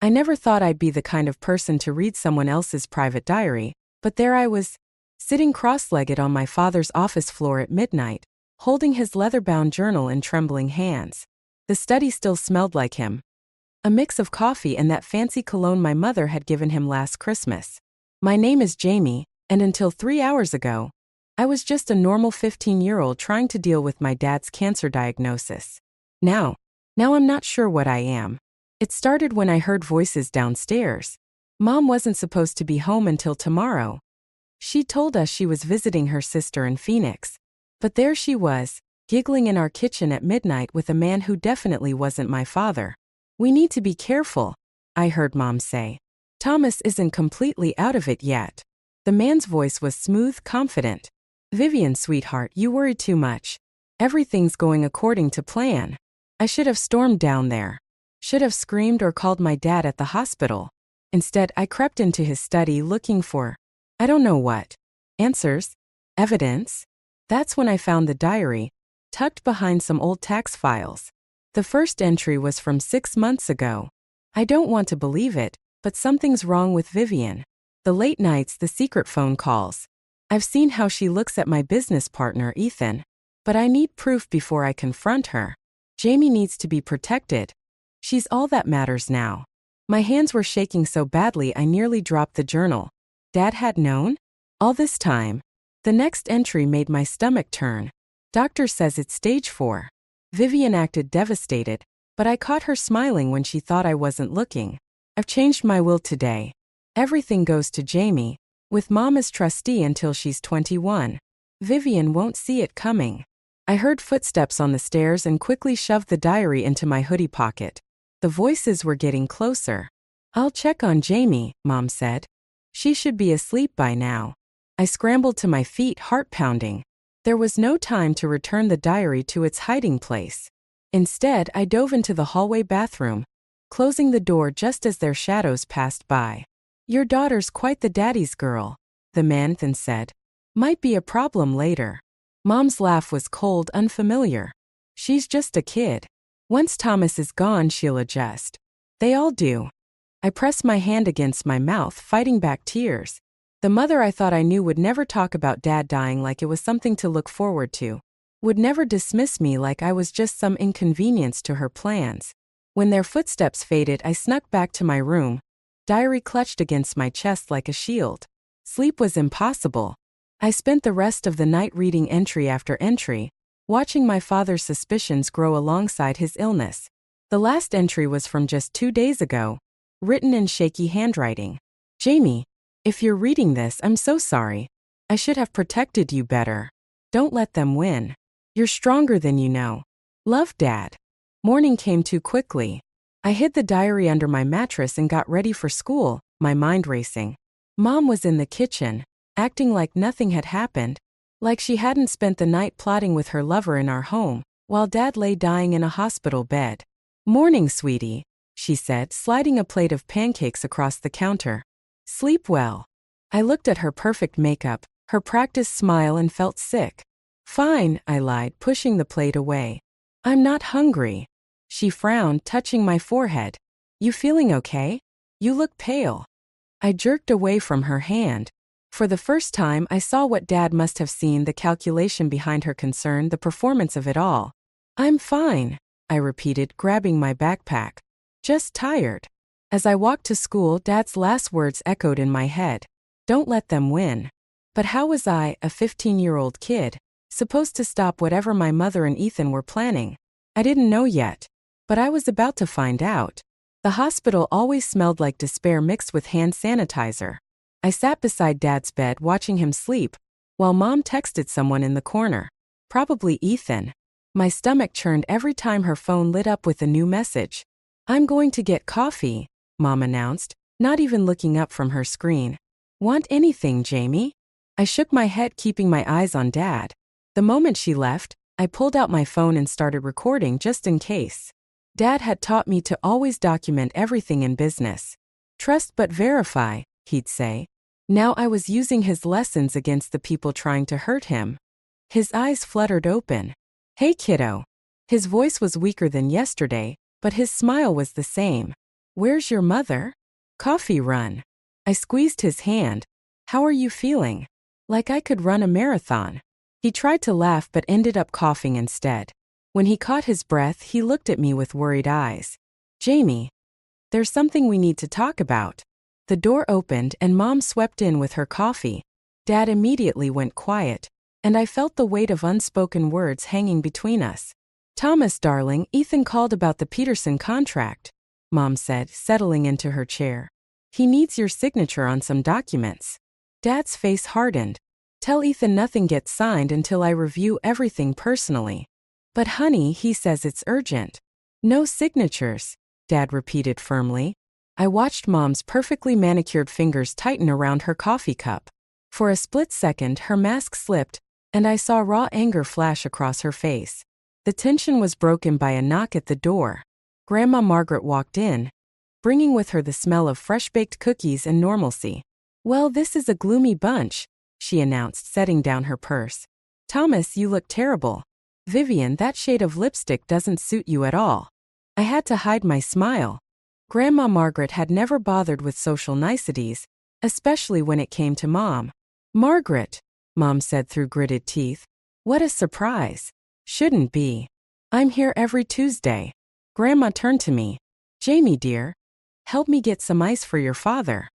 I never thought I'd be the kind of person to read someone else's private diary, but there I was, sitting cross-legged on my father's office floor at midnight, holding his leather-bound journal in trembling hands. The study still smelled like him. A mix of coffee and that fancy cologne my mother had given him last Christmas. My name is Jamie, and until 3 hours ago, I was just a normal 15-year-old trying to deal with my dad's cancer diagnosis. Now I'm not sure what I am. It started when I heard voices downstairs. Mom wasn't supposed to be home until tomorrow. She told us she was visiting her sister in Phoenix. But there she was, giggling in our kitchen at midnight with a man who definitely wasn't my father. We need to be careful, I heard Mom say. Thomas isn't completely out of it yet. The man's voice was smooth, confident. Vivian, sweetheart, you worry too much. Everything's going according to plan. I should have stormed down there. Should have screamed or called my dad at the hospital. Instead, I crept into his study looking for, I don't know what. Answers? Evidence? That's when I found the diary, tucked behind some old tax files. The first entry was from 6 months ago. I don't want to believe it, but something's wrong with Vivian. The late nights, the secret phone calls. I've seen how she looks at my business partner, Ethan. But I need proof before I confront her. Jamie needs to be protected. She's all that matters now. My hands were shaking so badly I nearly dropped the journal. Dad had known? All this time. The next entry made my stomach turn. Doctor says it's stage 4. Vivian acted devastated, but I caught her smiling when she thought I wasn't looking. I've changed my will today. Everything goes to Jamie, with Mom as trustee until she's 21. Vivian won't see it coming. I heard footsteps on the stairs and quickly shoved the diary into my hoodie pocket. The voices were getting closer. I'll check on Jamie, Mom said. She should be asleep by now. I scrambled to my feet, heart pounding. There was no time to return the diary to its hiding place. Instead, I dove into the hallway bathroom, closing the door just as their shadows passed by. Your daughter's quite the daddy's girl, the man then said. Might be a problem later. Mom's laugh was cold, unfamiliar. She's just a kid. Once Thomas is gone, she'll adjust. They all do. I pressed my hand against my mouth, fighting back tears. The mother I thought I knew would never talk about Dad dying like it was something to look forward to. Would never dismiss me like I was just some inconvenience to her plans. When their footsteps faded, I snuck back to my room, diary clutched against my chest like a shield. Sleep was impossible. I spent the rest of the night reading entry after entry, watching my father's suspicions grow alongside his illness. The last entry was from just 2 days ago, written in shaky handwriting. Jamie, if you're reading this, I'm so sorry. I should have protected you better. Don't let them win. You're stronger than you know. Love, Dad. Morning came too quickly. I hid the diary under my mattress and got ready for school, my mind racing. Mom was in the kitchen, acting like nothing had happened, like she hadn't spent the night plotting with her lover in our home, while Dad lay dying in a hospital bed. Morning, sweetie, she said, sliding a plate of pancakes across the counter. Sleep well. I looked at her perfect makeup, her practiced smile, and felt sick. Fine, I lied, pushing the plate away. I'm not hungry. She frowned, touching my forehead. You feeling okay? You look pale. I jerked away from her hand. For the first time, I saw what Dad must have seen, the calculation behind her concern, the performance of it all. I'm fine, I repeated, grabbing my backpack. Just tired. As I walked to school, Dad's last words echoed in my head. Don't let them win. But how was I, a 15-year-old kid, supposed to stop whatever my mother and Ethan were planning? I didn't know yet. But I was about to find out. The hospital always smelled like despair mixed with hand sanitizer. I sat beside Dad's bed watching him sleep, while Mom texted someone in the corner. Probably Ethan. My stomach churned every time her phone lit up with a new message. I'm going to get coffee, Mom announced, not even looking up from her screen. Want anything, Jamie? I shook my head, keeping my eyes on Dad. The moment she left, I pulled out my phone and started recording just in case. Dad had taught me to always document everything in business. Trust but verify, he'd say. Now I was using his lessons against the people trying to hurt him. His eyes fluttered open. Hey, kiddo. His voice was weaker than yesterday, but his smile was the same. Where's your mother? Coffee run. I squeezed his hand. How are you feeling? Like I could run a marathon. He tried to laugh but ended up coughing instead. When he caught his breath, he looked at me with worried eyes. Jamie, there's something we need to talk about. The door opened and Mom swept in with her coffee. Dad immediately went quiet, and I felt the weight of unspoken words hanging between us. Thomas, darling, Ethan called about the Peterson contract, Mom said, settling into her chair. He needs your signature on some documents. Dad's face hardened. Tell Ethan nothing gets signed until I review everything personally. But honey, he says it's urgent. No signatures, Dad repeated firmly. I watched Mom's perfectly manicured fingers tighten around her coffee cup. For a split second, her mask slipped, and I saw raw anger flash across her face. The tension was broken by a knock at the door. Grandma Margaret walked in, bringing with her the smell of fresh-baked cookies and normalcy. Well, this is a gloomy bunch, she announced, setting down her purse. Thomas, you look terrible. Vivian, that shade of lipstick doesn't suit you at all. I had to hide my smile. Grandma Margaret had never bothered with social niceties, especially when it came to Mom. Margaret, Mom said through gritted teeth. What a surprise. Shouldn't be. I'm here every Tuesday. Grandma turned to me. Jamie, dear, help me get some ice for your father.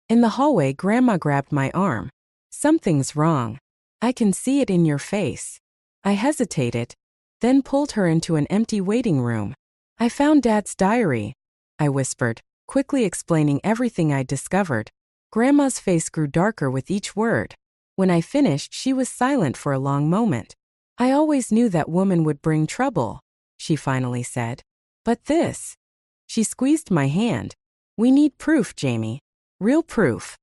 In the hallway, Grandma grabbed my arm. Something's wrong. I can see it in your face. I hesitated, then pulled her into an empty waiting room. I found Dad's diary, I whispered, quickly explaining everything I'd discovered. Grandma's face grew darker with each word. When I finished, she was silent for a long moment. I always knew that woman would bring trouble, she finally said. But this. She squeezed my hand. We need proof, Jamie. Real proof.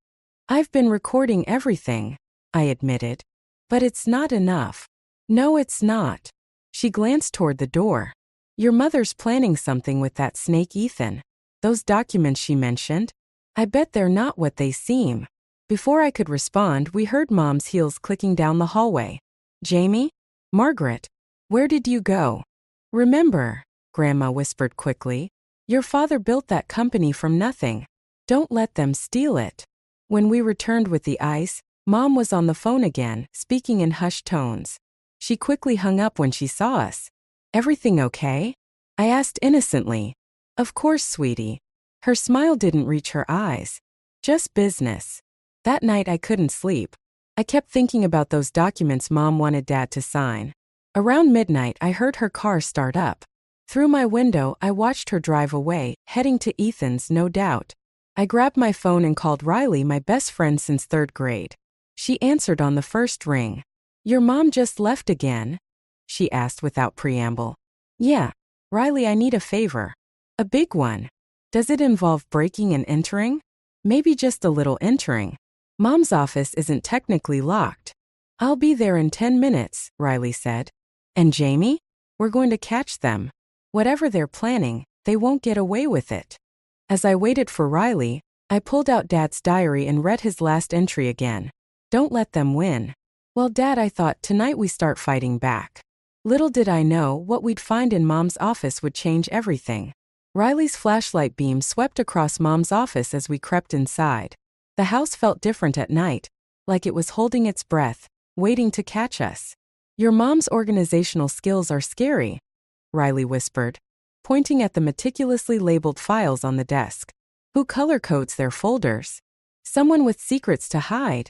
I've been recording everything, I admitted. But it's not enough. No, it's not. She glanced toward the door. Your mother's planning something with that snake Ethan. Those documents she mentioned? I bet they're not what they seem. Before I could respond, we heard Mom's heels clicking down the hallway. Jamie? Margaret? Where did you go? Remember, Grandma whispered quickly, your father built that company from nothing. Don't let them steal it. When we returned with the ice, Mom was on the phone again, speaking in hushed tones. She quickly hung up when she saw us. Everything okay? I asked innocently. Of course, sweetie. Her smile didn't reach her eyes. Just business. That night I couldn't sleep. I kept thinking about those documents Mom wanted Dad to sign. Around midnight, I heard her car start up. Through my window, I watched her drive away, heading to Ethan's, no doubt. I grabbed my phone and called Riley, my best friend since 3rd grade. She answered on the first ring. Your mom just left again? She asked without preamble. Yeah. Riley, I need a favor. A big one. Does it involve breaking and entering? Maybe just a little entering. Mom's office isn't technically locked. I'll be there in 10 minutes, Riley said. And Jamie? We're going to catch them. Whatever they're planning, they won't get away with it. As I waited for Riley, I pulled out Dad's diary and read his last entry again. Don't let them win. Well, Dad, I thought tonight we start fighting back. Little did I know what we'd find in Mom's office would change everything. Riley's flashlight beam swept across Mom's office as we crept inside. The house felt different at night, like it was holding its breath, waiting to catch us. Your mom's organizational skills are scary, Riley whispered, pointing at the meticulously labeled files on the desk. Who color codes their folders? Someone with secrets to hide,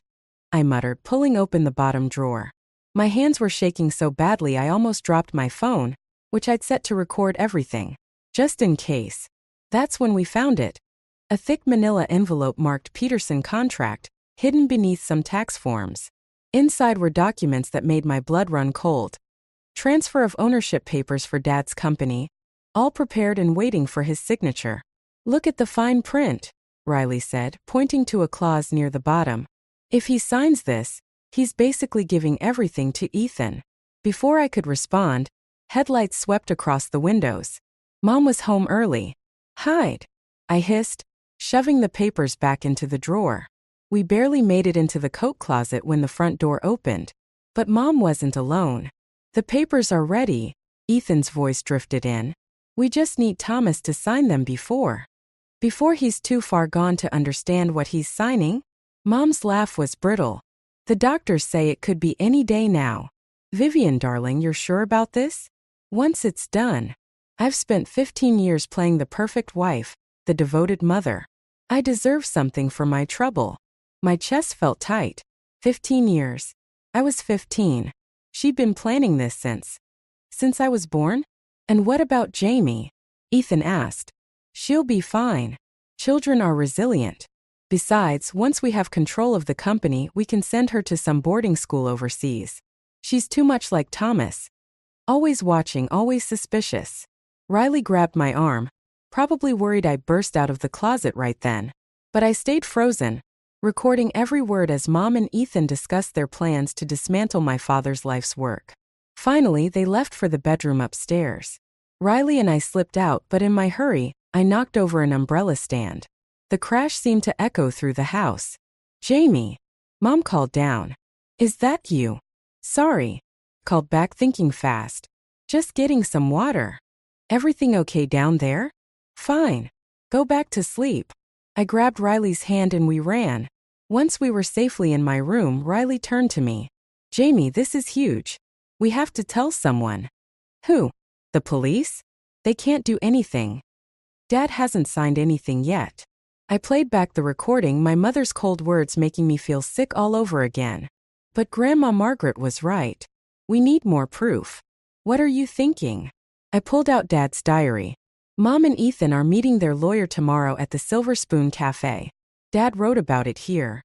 I muttered, pulling open the bottom drawer. My hands were shaking so badly I almost dropped my phone, which I'd set to record everything, just in case. That's when we found it. A thick manila envelope marked Peterson contract, hidden beneath some tax forms. Inside were documents that made my blood run cold. Transfer of ownership papers for Dad's company, all prepared and waiting for his signature. Look at the fine print, Riley said, pointing to a clause near the bottom. If he signs this, he's basically giving everything to Ethan. Before I could respond, headlights swept across the windows. Mom was home early. Hide, I hissed, shoving the papers back into the drawer. We barely made it into the coat closet when the front door opened. But Mom wasn't alone. The papers are ready, Ethan's voice drifted in. We just need Thomas to sign them before. Before he's too far gone to understand what he's signing? Mom's laugh was brittle. The doctors say it could be any day now. Vivian, darling, you're sure about this? Once it's done. I've spent 15 years playing the perfect wife, the devoted mother. I deserve something for my trouble. My chest felt tight. 15 years. I was 15. She'd been planning this since I was born? And what about Jamie? Ethan asked. She'll be fine. Children are resilient. Besides, once we have control of the company, we can send her to some boarding school overseas. She's too much like Thomas. Always watching, always suspicious. Riley grabbed my arm, probably worried I'd burst out of the closet right then. But I stayed frozen, recording every word as Mom and Ethan discussed their plans to dismantle my father's life's work. Finally, they left for the bedroom upstairs. Riley and I slipped out, but in my hurry, I knocked over an umbrella stand. The crash seemed to echo through the house. Jamie. Mom called down. Is that you? Sorry. Called back thinking fast. Just getting some water. Everything okay down there? Fine. Go back to sleep. I grabbed Riley's hand and we ran. Once we were safely in my room, Riley turned to me. Jamie, this is huge. We have to tell someone. Who? The police? They can't do anything. Dad hasn't signed anything yet. I played back the recording, my mother's cold words making me feel sick all over again. But Grandma Margaret was right. We need more proof. What are you thinking? I pulled out Dad's diary. Mom and Ethan are meeting their lawyer tomorrow at the Silver Spoon Cafe. Dad wrote about it here.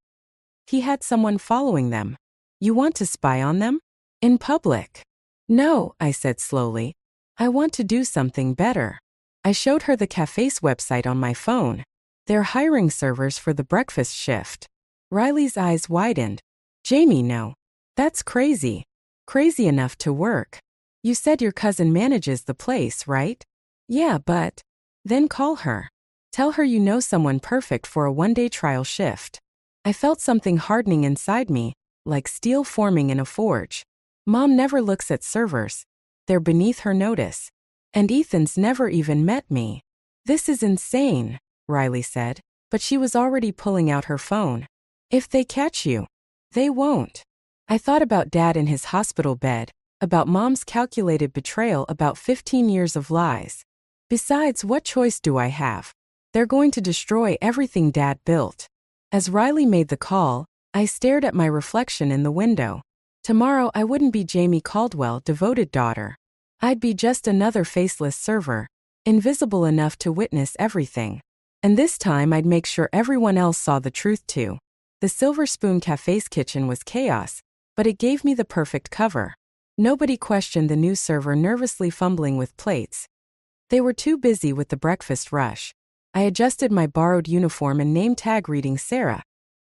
He had someone following them. You want to spy on them? In public? No, I said slowly. I want to do something better. I showed her the cafe's website on my phone. They're hiring servers for the breakfast shift. Riley's eyes widened. Jamie, no. That's crazy. Crazy enough to work. You said your cousin manages the place, right? Yeah, but... Then call her. Tell her you know someone perfect for a one-day trial shift. I felt something hardening inside me, like steel forming in a forge. Mom never looks at servers. They're beneath her notice. And Ethan's never even met me. This is insane, Riley said, but she was already pulling out her phone. If they catch you, they won't. I thought about Dad in his hospital bed, about Mom's calculated betrayal, about 15 years of lies. Besides, what choice do I have? They're going to destroy everything Dad built. As Riley made the call, I stared at my reflection in the window. Tomorrow I wouldn't be Jamie Caldwell, devoted daughter. I'd be just another faceless server, invisible enough to witness everything. And this time I'd make sure everyone else saw the truth too. The Silver Spoon Cafe's kitchen was chaos, but it gave me the perfect cover. Nobody questioned the new server nervously fumbling with plates. They were too busy with the breakfast rush. I adjusted my borrowed uniform and name tag reading Sarah,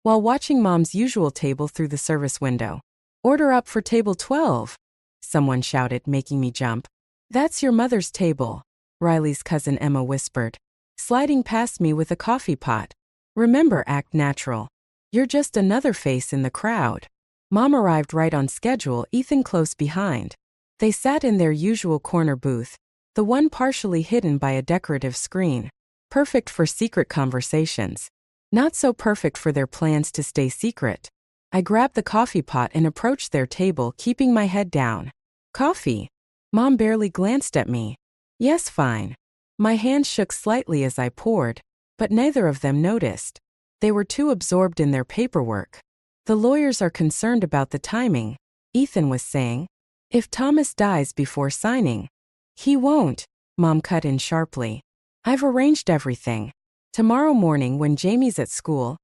while watching Mom's usual table through the service window. Order up for table 12, someone shouted, making me jump. That's your mother's table, Riley's cousin Emma whispered, sliding past me with a coffee pot. Remember, act natural. You're just another face in the crowd. Mom arrived right on schedule, Ethan close behind. They sat in their usual corner booth, the one partially hidden by a decorative screen. Perfect for secret conversations. Not so perfect for their plans to stay secret. I grabbed the coffee pot and approached their table, keeping my head down. Coffee? Mom barely glanced at me. Yes, fine. My hand shook slightly as I poured, but neither of them noticed. They were too absorbed in their paperwork. The lawyers are concerned about the timing, Ethan was saying. If Thomas dies before signing. He won't, Mom cut in sharply. I've arranged everything. Tomorrow morning when Jamie's at school,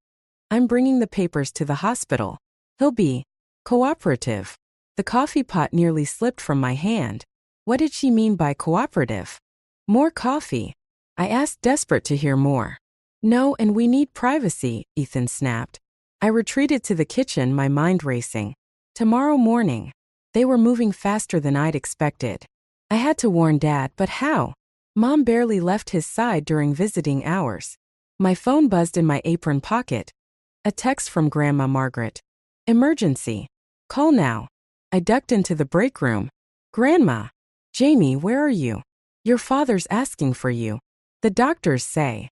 I'm bringing the papers to the hospital. He'll be cooperative. The coffee pot nearly slipped from my hand. What did she mean by cooperative? More coffee? I asked, desperate to hear more. No, and we need privacy, Ethan snapped. I retreated to the kitchen, my mind racing. Tomorrow morning. They were moving faster than I'd expected. I had to warn Dad, but how? Mom barely left his side during visiting hours. My phone buzzed in my apron pocket. A text from Grandma Margaret. Emergency. Call now. I ducked into the break room. Grandma. Jamie, where are you? Your father's asking for you. The doctors say.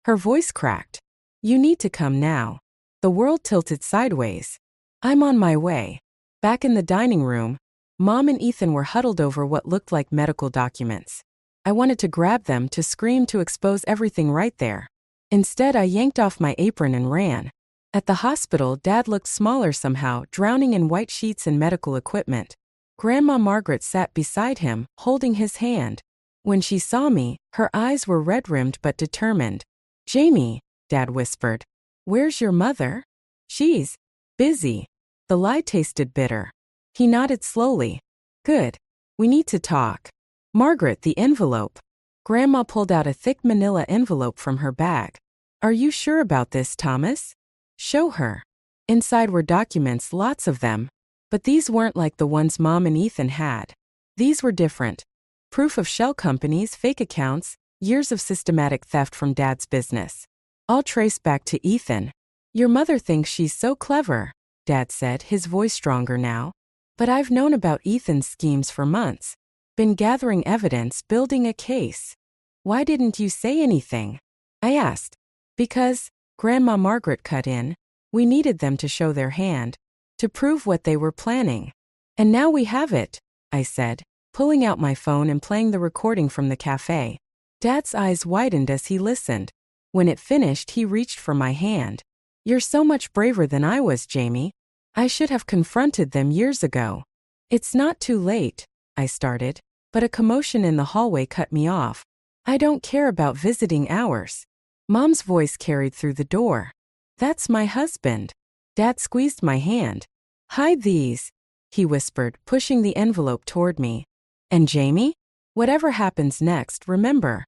Her voice cracked. You need to come now. The world tilted sideways. I'm on my way. Back in the dining room, Mom and Ethan were huddled over what looked like medical documents. I wanted to grab them, to scream, to expose everything right there. Instead, I yanked off my apron and ran. At the hospital, Dad looked smaller somehow, drowning in white sheets and medical equipment. Grandma Margaret sat beside him, holding his hand. When she saw me, her eyes were red-rimmed but determined. Jamie, Dad whispered. Where's your mother? She's busy. The lie tasted bitter. He nodded slowly. Good. We need to talk. Margaret, the envelope. Grandma pulled out a thick manila envelope from her bag. Are you sure about this, Thomas? Show her. Inside were documents, lots of them. But these weren't like the ones Mom and Ethan had. These were different. Proof of shell companies, fake accounts, years of systematic theft from Dad's business. All traced back to Ethan. Your mother thinks she's so clever, Dad said, his voice stronger now. But I've known about Ethan's schemes for months. Been gathering evidence, building a case. Why didn't you say anything? I asked. Because, Grandma Margaret cut in, we needed them to show their hand, to prove what they were planning. And now we have it, I said, pulling out my phone and playing the recording from the cafe. Dad's eyes widened as he listened. When it finished, he reached for my hand. You're so much braver than I was, Jamie. I should have confronted them years ago. It's not too late, I started, but a commotion in the hallway cut me off. I don't care about visiting hours. Mom's voice carried through the door. That's my husband. Dad squeezed my hand. Hide these, he whispered, pushing the envelope toward me. And Jamie? Whatever happens next, remember.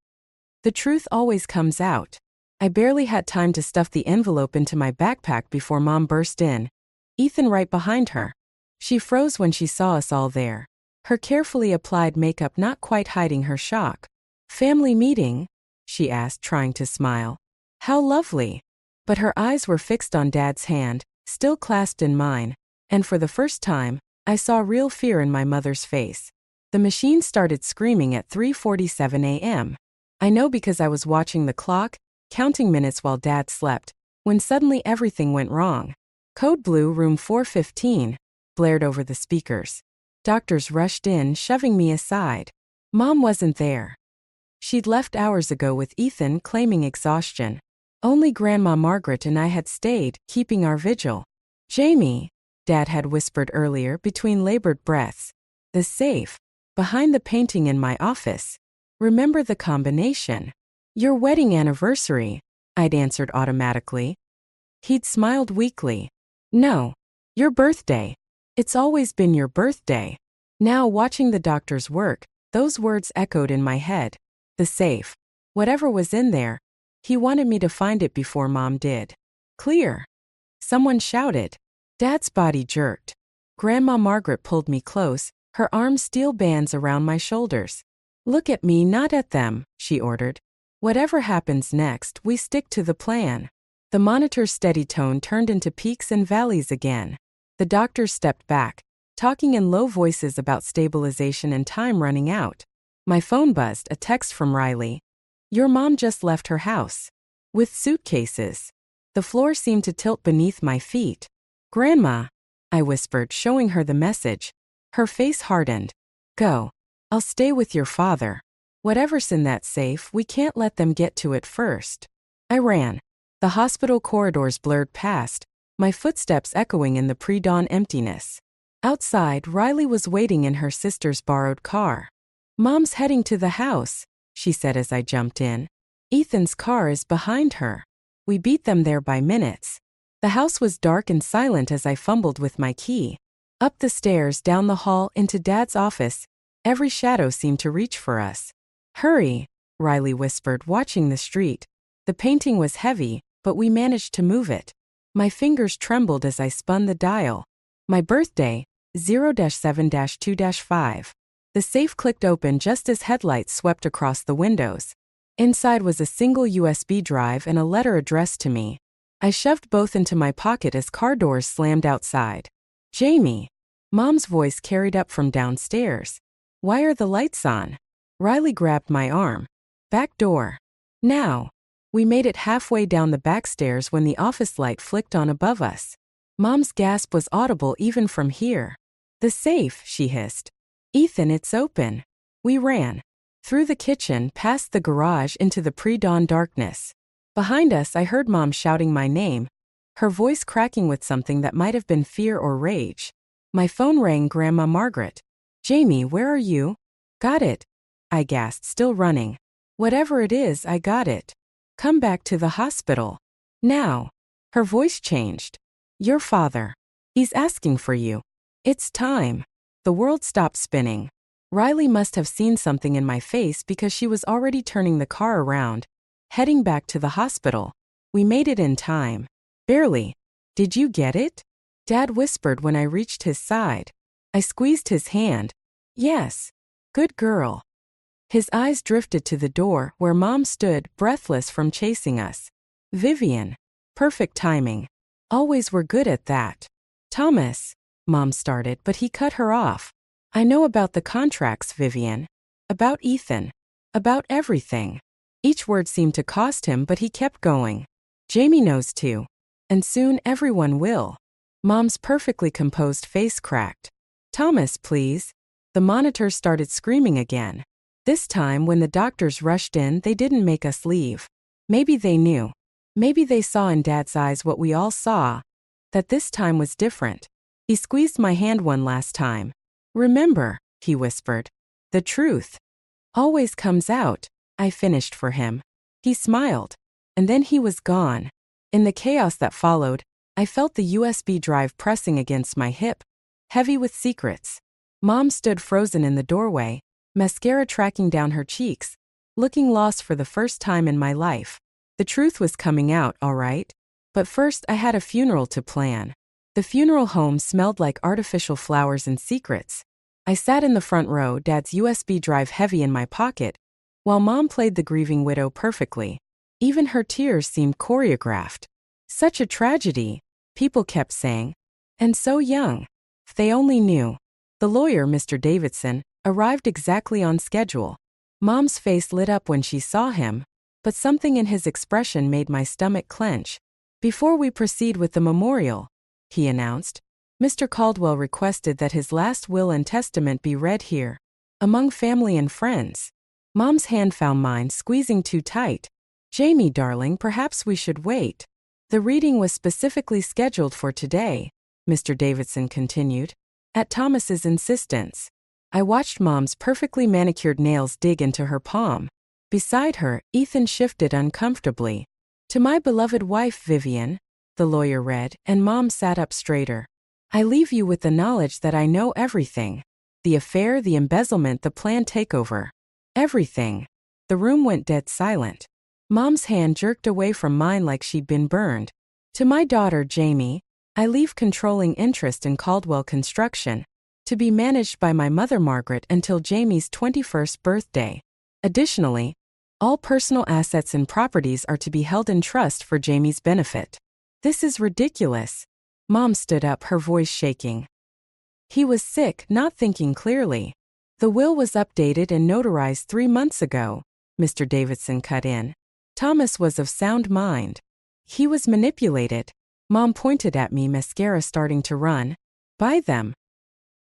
The truth always comes out. I barely had time to stuff the envelope into my backpack before Mom burst in. Ethan right behind her. She froze when she saw us all there. Her carefully applied makeup not quite hiding her shock. Family meeting? She asked, trying to smile. How lovely. But her eyes were fixed on Dad's hand, still clasped in mine, and for the first time, I saw real fear in my mother's face. The machine started screaming at 3:47 a.m. I know because I was watching the clock, counting minutes while Dad slept, when suddenly everything went wrong. Code Blue, room 415, blared over the speakers. Doctors rushed in, shoving me aside. Mom wasn't there. She'd left hours ago with Ethan, claiming exhaustion. Only Grandma Margaret and I had stayed, keeping our vigil. Jamie, Dad had whispered earlier between labored breaths. The safe. Behind the painting in my office. Remember the combination. Your wedding anniversary, I'd answered automatically. He'd smiled weakly. No. Your birthday. It's always been your birthday. Now, watching the doctor's work, those words echoed in my head. The safe. Whatever was in there, he wanted me to find it before Mom did. Clear. Someone shouted. Dad's body jerked. Grandma Margaret pulled me close, her arms steel bands around my shoulders. Look at me, not at them, she ordered. Whatever happens next, we stick to the plan. The monitor's steady tone turned into peaks and valleys again. The doctors stepped back, talking in low voices about stabilization and time running out. My phone buzzed, a text from Riley. Your mom just left her house. With suitcases. The floor seemed to tilt beneath my feet. Grandma, I whispered, showing her the message. Her face hardened. Go. I'll stay with your father. Whatever's in that safe, we can't let them get to it first. I ran. The hospital corridors blurred past, my footsteps echoing in the pre-dawn emptiness. Outside, Riley was waiting in her sister's borrowed car. Mom's heading to the house, she said as I jumped in. Ethan's car is behind her. We beat them there by minutes. The house was dark and silent as I fumbled with my key. Up the stairs, down the hall, into Dad's office, every shadow seemed to reach for us. Hurry, Riley whispered, watching the street. The painting was heavy, but we managed to move it. My fingers trembled as I spun the dial. My birthday, 0-7-2-5. The safe clicked open just as headlights swept across the windows. Inside was a single USB drive and a letter addressed to me. I shoved both into my pocket as car doors slammed outside. Jamie. Mom's voice carried up from downstairs. Why are the lights on? Riley grabbed my arm. Back door. Now. We made it halfway down the back stairs when the office light flicked on above us. Mom's gasp was audible even from here. "The safe," she hissed. "Ethan, it's open." We ran. Through the kitchen, past the garage into the pre-dawn darkness. Behind us, I heard Mom shouting my name, her voice cracking with something that might have been fear or rage. My phone rang. Grandma Margaret. "Jamie, where are you?" "Got it," I gasped, still running. "Whatever it is, I got it. Come back to the hospital. Now." Her voice changed. "Your father. He's asking for you. It's time." The world stopped spinning. Riley must have seen something in my face because she was already turning the car around, heading back to the hospital. We made it in time. Barely. "Did you get it?" Dad whispered when I reached his side. I squeezed his hand. "Yes. Good girl." His eyes drifted to the door where Mom stood, breathless from chasing us. "Vivian." Perfect timing. Always were good at that. "Thomas," Mom started, but he cut her off. "I know about the contracts, Vivian. About Ethan. About everything." Each word seemed to cost him, but he kept going. "Jamie knows too. And soon everyone will." Mom's perfectly composed face cracked. "Thomas, please." The monitor started screaming again. This time, when the doctors rushed in, they didn't make us leave. Maybe they knew. Maybe they saw in Dad's eyes what we all saw, that this time was different. He squeezed my hand one last time. "Remember," he whispered, "the truth always comes out." I finished for him. He smiled. And then he was gone. In the chaos that followed, I felt the USB drive pressing against my hip, heavy with secrets. Mom stood frozen in the doorway, mascara tracking down her cheeks, looking lost for the first time in my life. The truth was coming out, all right. But first I had a funeral to plan. The funeral home smelled like artificial flowers and secrets. I sat in the front row, Dad's USB drive heavy in my pocket, while Mom played the grieving widow perfectly. Even her tears seemed choreographed. "Such a tragedy," people kept saying. "And so young. If they only knew." The lawyer, Mr. Davidson, arrived exactly on schedule. Mom's face lit up when she saw him, but something in his expression made my stomach clench. "Before we proceed with the memorial," he announced, "Mr. Caldwell requested that his last will and testament be read here, among family and friends." Mom's hand found mine, squeezing too tight. "Jamie, darling, perhaps we should wait. The reading was specifically scheduled for today," Mr. Davidson continued, at Thomas's insistence. I watched Mom's perfectly manicured nails dig into her palm. Beside her, Ethan shifted uncomfortably. "To my beloved wife, Vivian," the lawyer read, and Mom sat up straighter. "I leave you with the knowledge that I know everything. The affair, the embezzlement, the planned takeover. Everything." The room went dead silent. Mom's hand jerked away from mine like she'd been burned. "To my daughter, Jamie, I leave controlling interest in Caldwell Construction, to be managed by my mother Margaret until Jamie's 21st birthday. Additionally, all personal assets and properties are to be held in trust for Jamie's benefit." "This is ridiculous." Mom stood up, her voice shaking. "He was sick, not thinking clearly. The will was updated and notarized 3 months ago," Mr. Davidson cut in. "Thomas was of sound mind. He was manipulated." Mom pointed at me, mascara starting to run. "By them.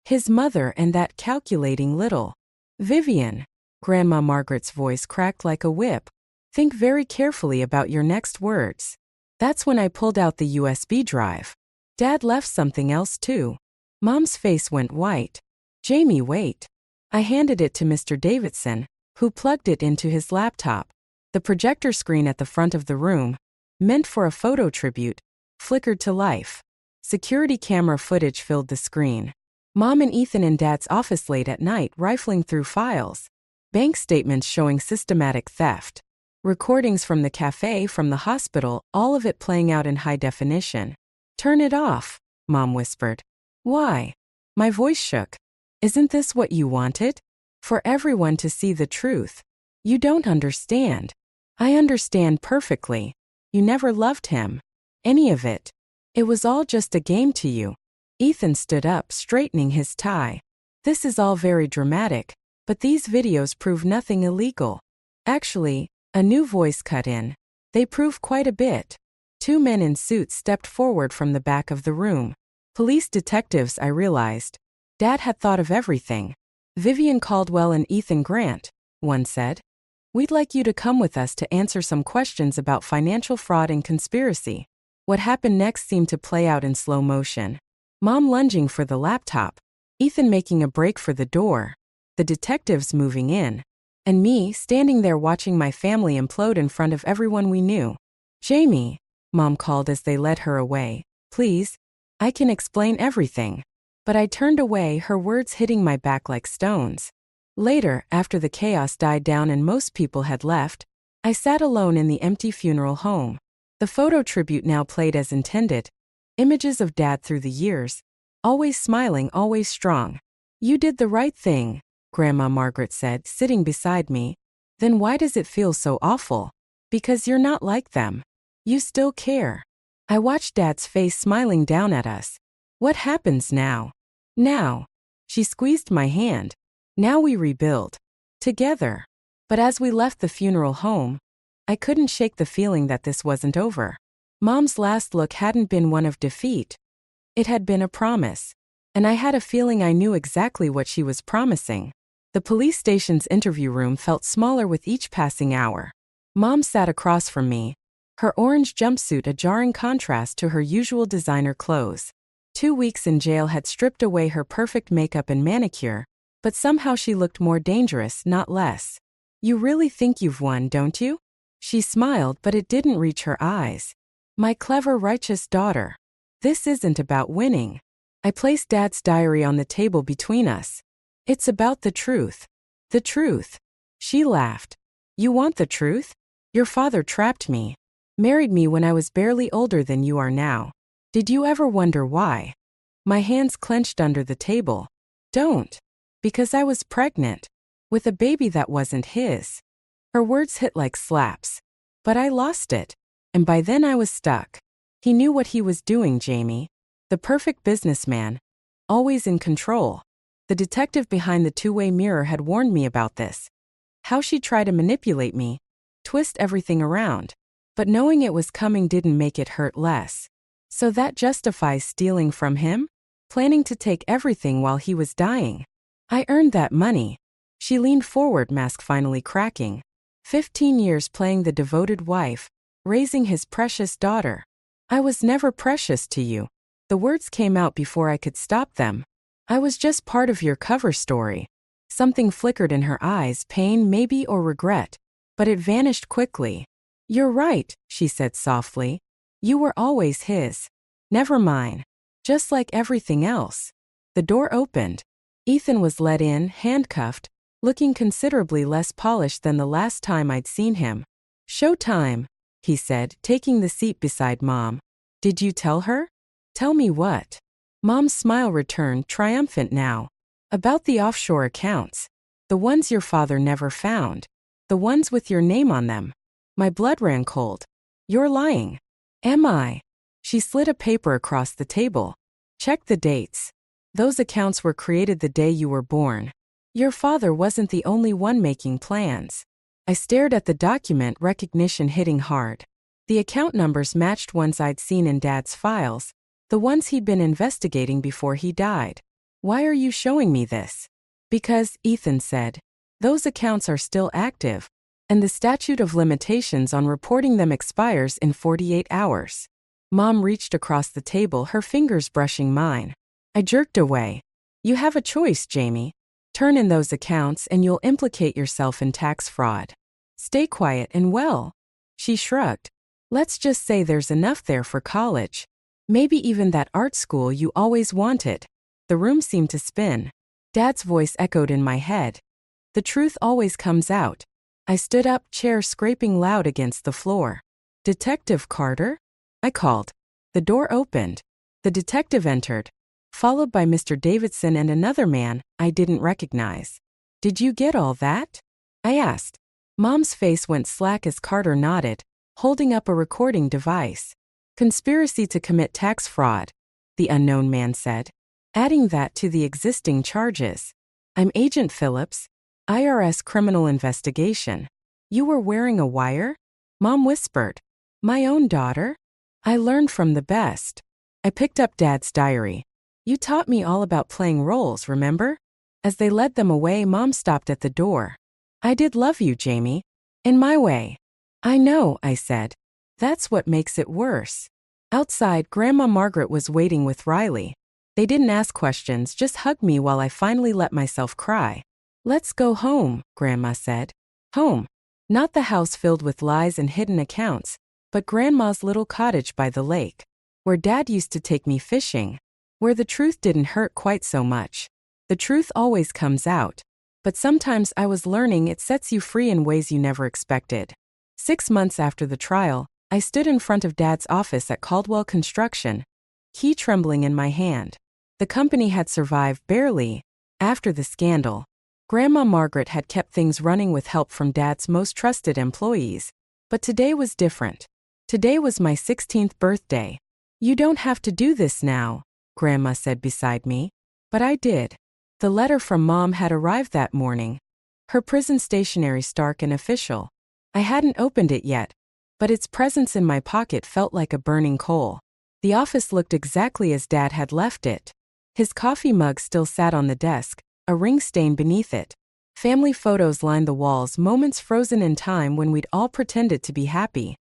His mother and that calculating little Vivian." Grandma Margaret's voice cracked like a whip. "Think very carefully about your next words." That's when I pulled out the USB drive. Dad left something else too. Mom's face went white. "Jamie, wait." I handed it to Mr. Davidson, who plugged it into his laptop. The projector screen at the front of the room, meant for a photo tribute, flickered to life. Security camera footage filled the screen. Mom and Ethan in Dad's office late at night rifling through files. Bank statements showing systematic theft. Recordings from the cafe, from the hospital, all of it playing out in high definition. "Turn it off," Mom whispered. "Why?" My voice shook. "Isn't this what you wanted? For everyone to see the truth. You don't understand." "I understand perfectly. You never loved him. Any of it. It was all just a game to you." Ethan stood up, straightening his tie. "This is all very dramatic, but these videos prove nothing illegal." Actually, a new voice cut in. They prove quite a bit. Two men in suits stepped forward from the back of the room. Police detectives, I realized. Dad had thought of everything. Vivian Caldwell and Ethan Grant, one said. We'd like you to come with us to answer some questions about financial fraud and conspiracy. What happened next seemed to play out in slow motion. Mom lunging for the laptop, Ethan making a break for the door, the detectives moving in, and me standing there watching my family implode in front of everyone we knew. Jamie, Mom called as they led her away. Please, I can explain everything. But I turned away, her words hitting my back like stones. Later, after the chaos died down and most people had left, I sat alone in the empty funeral home. The photo tribute now played as intended. Images of Dad through the years. Always smiling, always strong. You did the right thing, Grandma Margaret said, sitting beside me. Then why does it feel so awful? Because you're not like them. You still care. I watched Dad's face smiling down at us. What happens now? Now. She squeezed my hand. Now we rebuild. Together. But as we left the funeral home, I couldn't shake the feeling that this wasn't over. Mom's last look hadn't been one of defeat. It had been a promise. And I had a feeling I knew exactly what she was promising. The police station's interview room felt smaller with each passing hour. Mom sat across from me, her orange jumpsuit a jarring contrast to her usual designer clothes. 2 weeks in jail had stripped away her perfect makeup and manicure, but somehow she looked more dangerous, not less. You really think you've won, don't you? She smiled, but it didn't reach her eyes. My clever, righteous daughter. This isn't about winning. I placed Dad's diary on the table between us. It's about the truth. The truth. She laughed. You want the truth? Your father trapped me. Married me when I was barely older than you are now. Did you ever wonder why? My hands clenched under the table. Don't. Because I was pregnant. With a baby that wasn't his. Her words hit like slaps. But I lost it. And by then I was stuck. He knew what he was doing, Jamie. The perfect businessman. Always in control. The detective behind the two-way mirror had warned me about this. How she'd try to manipulate me. Twist everything around. But knowing it was coming didn't make it hurt less. So that justifies stealing from him? Planning to take everything while he was dying. I earned that money. She leaned forward, mask finally cracking. 15 years playing the devoted wife, raising his precious daughter. I was never precious to you. The words came out before I could stop them. I was just part of your cover story. Something flickered in her eyes, pain maybe or regret. But it vanished quickly. You're right, she said softly. You were always his. Never mine. Just like everything else. The door opened. Ethan was let in, handcuffed, looking considerably less polished than the last time I'd seen him. Showtime, he said, taking the seat beside Mom. Did you tell her? Tell me what? Mom's smile returned, triumphant now. About the offshore accounts. The ones your father never found. The ones with your name on them. My blood ran cold. You're lying. Am I? She slid a paper across the table. Check the dates. Those accounts were created the day you were born. Your father wasn't the only one making plans. I stared at the document, recognition hitting hard. The account numbers matched ones I'd seen in Dad's files, the ones he'd been investigating before he died. Why are you showing me this? Because, Ethan said, those accounts are still active, and the statute of limitations on reporting them expires in 48 hours. Mom reached across the table, her fingers brushing mine. I jerked away. You have a choice, Jamie. Turn in those accounts and you'll implicate yourself in tax fraud. Stay quiet and well. She shrugged. Let's just say there's enough there for college. Maybe even that art school you always wanted. The room seemed to spin. Dad's voice echoed in my head. The truth always comes out. I stood up, chair scraping loud against the floor. Detective Carter? I called. The door opened. The detective entered, followed by Mr. Davidson and another man I didn't recognize. Did you get all that? I asked. Mom's face went slack as Carter nodded, holding up a recording device. Conspiracy to commit tax fraud, the unknown man said, adding that to the existing charges. I'm Agent Phillips, IRS Criminal Investigation. You were wearing a wire? Mom whispered. My own daughter? I learned from the best. I picked up Dad's diary. You taught me all about playing roles, remember? As they led them away, Mom stopped at the door. I did love you, Jamie. In my way. I know, I said. That's what makes it worse. Outside, Grandma Margaret was waiting with Riley. They didn't ask questions, just hugged me while I finally let myself cry. Let's go home, Grandma said. Home. Not the house filled with lies and hidden accounts, but Grandma's little cottage by the lake, where Dad used to take me fishing, where the truth didn't hurt quite so much. The truth always comes out, but sometimes I was learning it sets you free in ways you never expected. 6 months after the trial, I stood in front of Dad's office at Caldwell Construction, key trembling in my hand. The company had survived barely. After the scandal, Grandma Margaret had kept things running with help from Dad's most trusted employees. But today was different. Today was my 16th birthday. You don't have to do this now, Grandma said beside me. But I did. The letter from Mom had arrived that morning. Her prison stationery stark and official. I hadn't opened it yet, but its presence in my pocket felt like a burning coal. The office looked exactly as Dad had left it. His coffee mug still sat on the desk, a ring stain beneath it. Family photos lined the walls, moments frozen in time when we'd all pretended to be happy.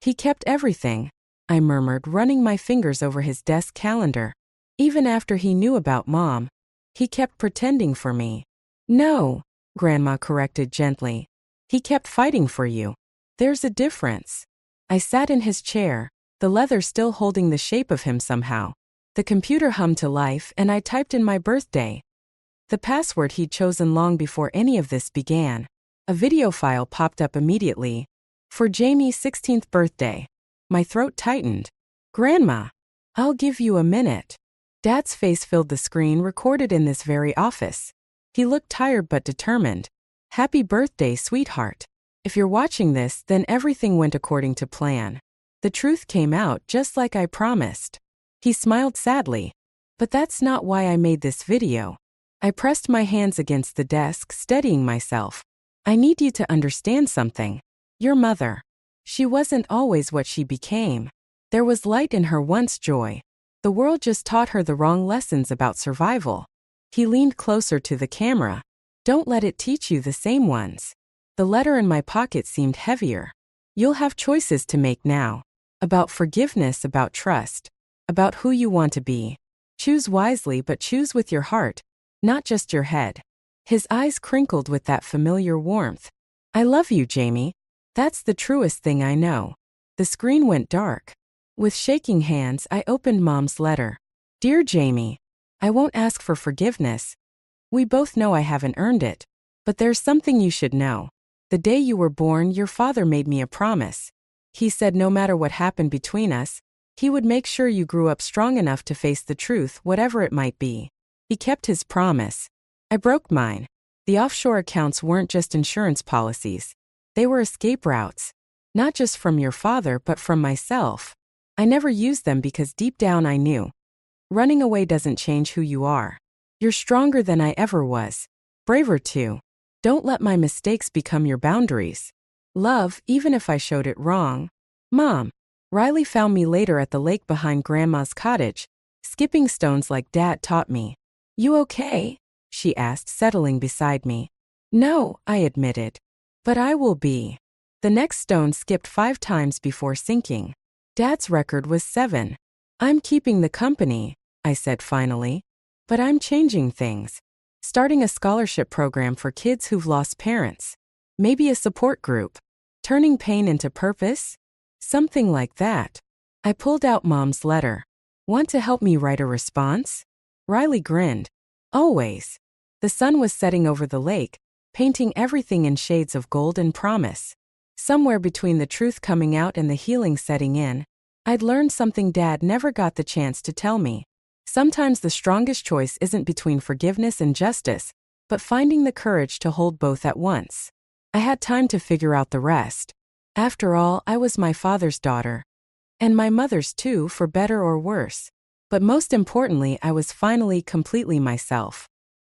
He kept everything, I murmured, running my fingers over his desk calendar. Even after he knew about Mom, he kept pretending for me. No, Grandma corrected gently. He kept fighting for you. There's a difference. I sat in his chair, the leather still holding the shape of him somehow. The computer hummed to life and I typed in my birthday. The password he'd chosen long before any of this began. A video file popped up immediately. For Jamie's 16th birthday. My throat tightened. Grandma, I'll give you a minute. Dad's face filled the screen, recorded in this very office. He looked tired but determined. Happy birthday, sweetheart. If you're watching this, then everything went according to plan. The truth came out just like I promised. He smiled sadly. But that's not why I made this video. I pressed my hands against the desk, steadying myself. I need you to understand something. Your mother. She wasn't always what she became. There was light in her once, joy. The world just taught her the wrong lessons about survival. He leaned closer to the camera. Don't let it teach you the same ones. The letter in my pocket seemed heavier. You'll have choices to make now. About forgiveness, about trust. About who you want to be. Choose wisely, but choose with your heart, not just your head. His eyes crinkled with that familiar warmth. I love you, Jamie. That's the truest thing I know. The screen went dark. With shaking hands, I opened Mom's letter. Dear Jamie, I won't ask for forgiveness. We both know I haven't earned it. But there's something you should know. The day you were born, your father made me a promise. He said no matter what happened between us, he would make sure you grew up strong enough to face the truth, whatever it might be. He kept his promise. I broke mine. The offshore accounts weren't just insurance policies. They were escape routes. Not just from your father, but from myself. I never used them because deep down I knew. Running away doesn't change who you are. You're stronger than I ever was. Braver too. Don't let my mistakes become your boundaries. Love, even if I showed it wrong. Mom. Riley found me later at the lake behind Grandma's cottage, skipping stones like Dad taught me. You okay? She asked, settling beside me. No, I admitted. But I will be. The next stone skipped 5 times before sinking. Dad's record was 7. I'm keeping the company, I said finally. But I'm changing things. Starting a scholarship program for kids who've lost parents. Maybe a support group. Turning pain into purpose? Something like that. I pulled out Mom's letter. Want to help me write a response? Riley grinned. Always. The sun was setting over the lake, painting everything in shades of gold and promise. Somewhere between the truth coming out and the healing setting in, I'd learned something Dad never got the chance to tell me. Sometimes the strongest choice isn't between forgiveness and justice, but finding the courage to hold both at once. I had time to figure out the rest. After all, I was my father's daughter. And my mother's too, for better or worse. But most importantly, I was finally completely myself.